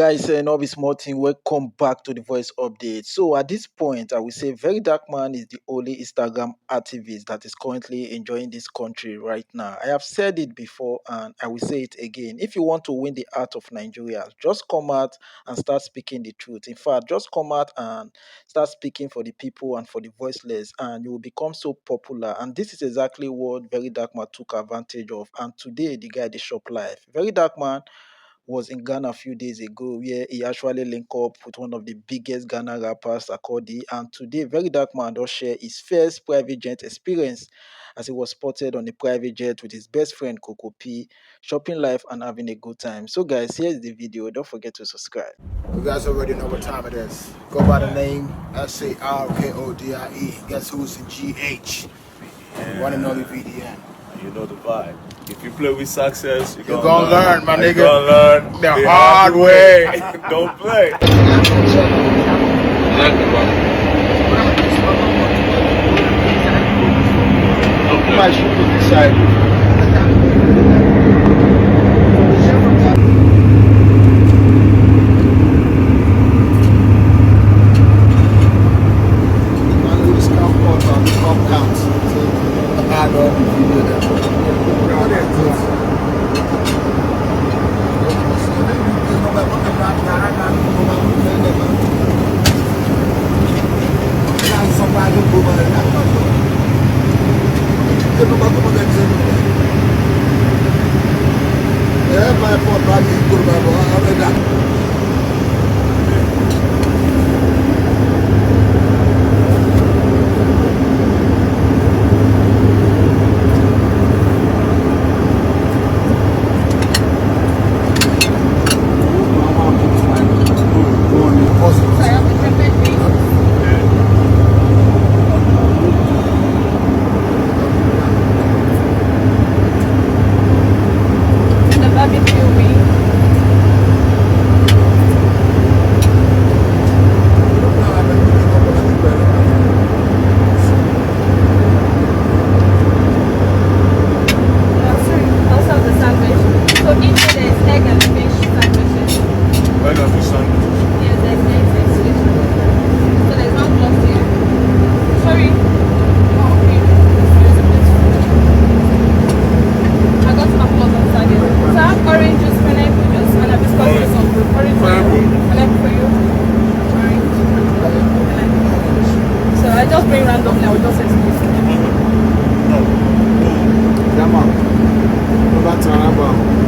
guys, no be small thing. Welcome back to the voice update. So at this point, I will say Very Dark Man is the only Instagram activist that is currently enjoying this country right now. I have said it before and I will say it again. If you want to win the heart of Nigeria, just come out and start speaking the truth. In fact, just come out and start speaking for the people and for the voiceless, and you will become so popular. And this is exactly what Very Dark Man took advantage of. And today, the guy, the shop life. Very Dark Man was in Ghana a few days ago, where he actually linked up with one of the biggest Ghana rappers, Sarkodie. And today, Very Dark Man does share his first private jet experience as he was spotted on a private jet with his best friend Coco P, shopping life and having a good time. So, guys, here's the video. Don't forget to subscribe. You guys already know what time it is. Go by the name Sarkodie. Guess who's in GH? One and only VDN. You know the vibe. If you play with success, you're gonna learn, my nigga. You're gonna learn the hard way. Don't play. My shoe to the side. I just bring randomly, I will just explain. Come on. Go back to Anaba.